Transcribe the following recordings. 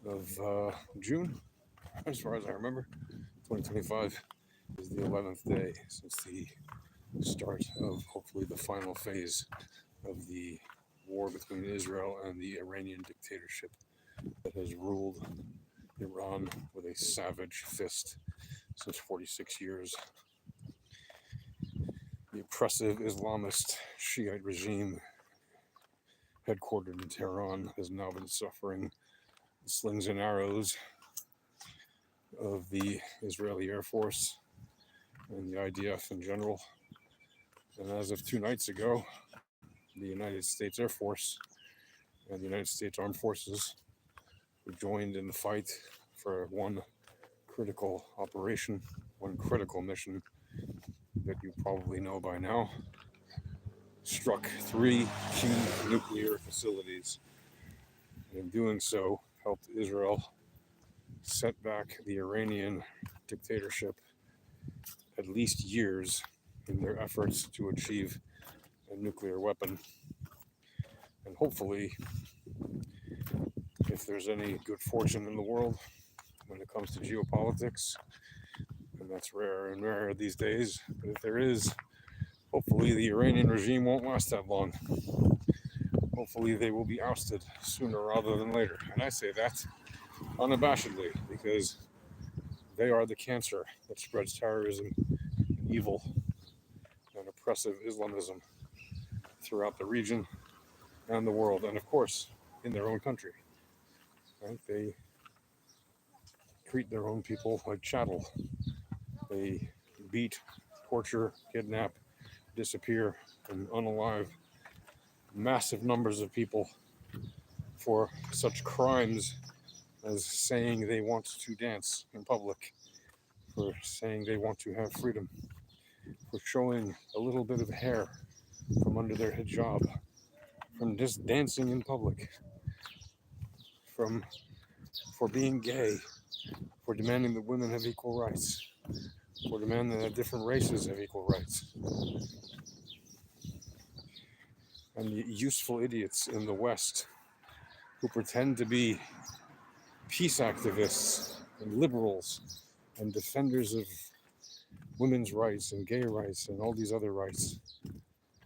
of June, as far as I remember. 2025 is the 11th day since the start of hopefully the final phase of the war between Israel and the Iranian dictatorship that has ruled Iran with a savage fist since 46 years. The oppressive Islamist Shiite regime headquartered in Tehran has now been suffering the slings and arrows of the Israeli Air Force and the IDF in general. And as of 2 nights ago, the United States Air Force and the United States Armed Forces were joined in the fight for one critical operation, one critical mission that you probably know by now, struck 3 key nuclear facilities. And in doing so, helped Israel set back the Iranian dictatorship at least years in their efforts to achieve a nuclear weapon. And hopefully, if there's any good fortune in the world when it comes to geopolitics, and that's rare and rare these days, but if there is, hopefully the Iranian regime won't last that long. Hopefully they will be ousted sooner rather than later. And I say that unabashedly because they are the cancer that spreads terrorism and evil and oppressive Islamism throughout the region and the world, and of course, in their own country. Right? They treat their own people like chattel. They beat, torture, kidnap, disappear, and unalive massive numbers of people for such crimes as saying they want to dance in public, for saying they want to have freedom, for showing a little bit of hair from under their hijab, from just dancing in public, from for being gay, for demanding that women have equal rights, for demanding that different races have equal rights. And the useful idiots in the West who pretend to be peace activists and liberals and defenders of women's rights and gay rights and all these other rights,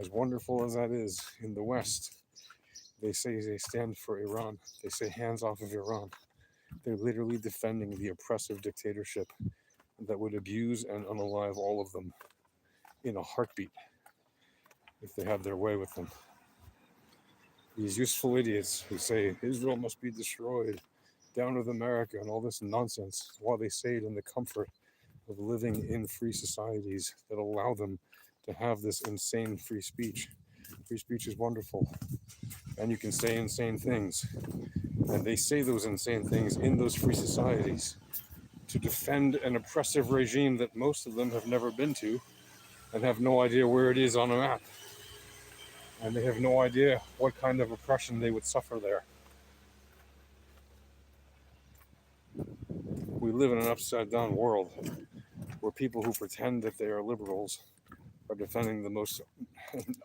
as wonderful as that is in the West, they say they stand for Iran. They say hands off of Iran. They're literally defending the oppressive dictatorship that would abuse and unalive all of them in a heartbeat if they had their way with them. These useful idiots who say Israel must be destroyed, down with America, and all this nonsense, while they say it in the comfort of living in free societies that allow them to have this insane free speech. Free speech is wonderful, and you can say insane things. And they say those insane things in those free societies to defend an oppressive regime that most of them have never been to and have no idea where it is on a map. And they have no idea what kind of oppression they would suffer there. We live in an upside down world where people who pretend that they are liberals are defending the most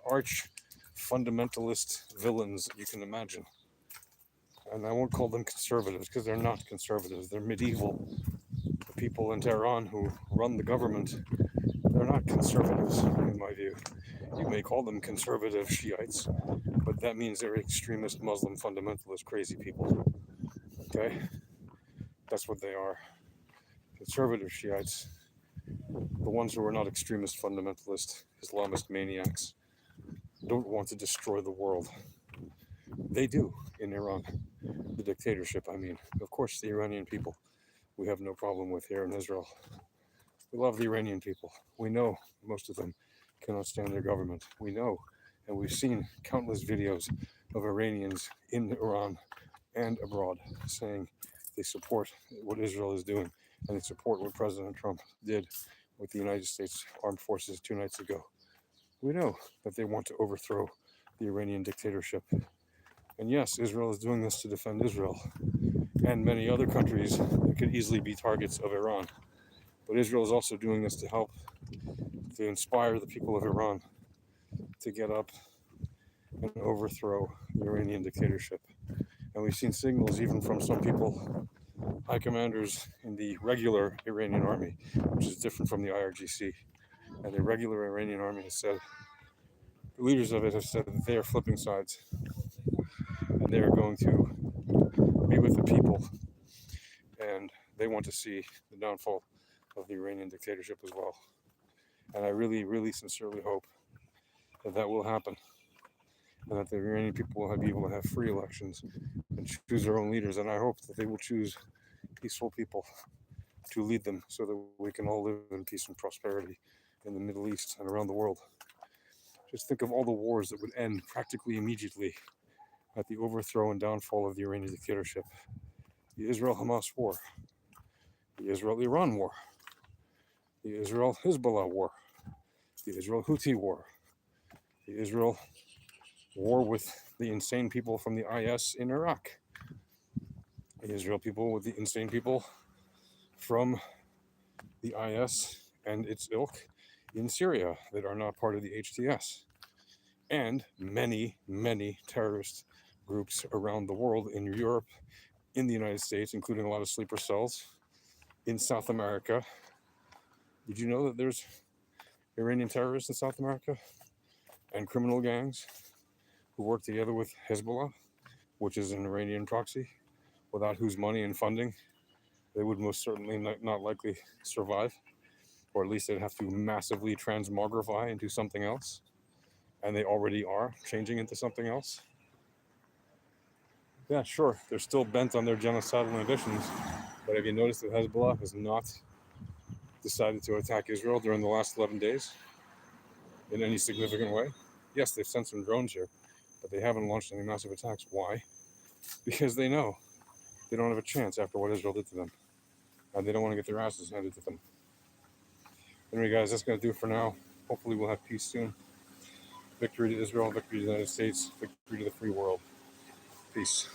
arch fundamentalist villains you can imagine. And I won't call them conservatives because they're not conservatives. They're medieval. The people in Tehran who run the government, they're not conservatives, in my view. You may call them conservative Shiites, but that means they're extremist Muslim fundamentalist crazy people. Okay? That's what they are. Conservative Shiites, the ones who are not extremist fundamentalist Islamist maniacs, don't want to destroy the world. They do in Iran. The dictatorship, I mean. Of course, the Iranian people we have no problem with here in Israel. We love the Iranian people. We know most of them cannot stand their government. We know, and we've seen countless videos of Iranians in Iran and abroad saying they support what Israel is doing and they support what President Trump did with the United States Armed Forces 2 nights ago. We know that they want to overthrow the Iranian dictatorship. And yes, Israel is doing this to defend Israel and many other countries that could easily be targets of Iran. But Israel is also doing this to help to inspire the people of Iran to get up and overthrow the Iranian dictatorship And we've seen signals even from some people, high commanders in the regular Iranian army, which is different from the IRGC. And the regular Iranian army has said, the leaders of it have said that they are flipping sides and they are going to be with the people, and they want to see the downfall of the Iranian dictatorship as well. And I really, really sincerely hope that that will happen, and that the Iranian people will be able to have free elections and choose their own leaders. And I hope that they will choose peaceful people to lead them so that we can all live in peace and prosperity in the Middle East and around the world. Just think of all the wars that would end practically immediately at the overthrow and downfall of the Iranian dictatorship. The Israel-Hamas war, the Israel-Iran war, the Israel-Hezbollah war, the Israel-Houthi war, the Israel war with the insane people from the IS in Iraq, the Israel people with the insane people from the IS and its ilk in Syria that are not part of the HTS, and many, many terrorist groups around the world, in Europe, in the United States, including a lot of sleeper cells, in South America. Did you know that there's Iranian terrorists in South America and criminal gangs who work together with Hezbollah, which is an Iranian proxy, without whose money and funding they would most certainly not likely survive, or at least they'd have to massively transmogrify into something else, and they already are changing into something else. Yeah, sure, they're still bent on their genocidal ambitions, but have you noticed that Hezbollah has not decided to attack Israel during the last 11 days in any significant way? Yes, they've sent some drones here, but they haven't launched any massive attacks. Why? Because they know they don't have a chance after what Israel did to them, and they don't want to get their asses handed to them. Anyway, guys, that's going to do it for now. Hopefully we'll have peace soon. Victory to Israel, victory to the United States, victory to the free world. Peace.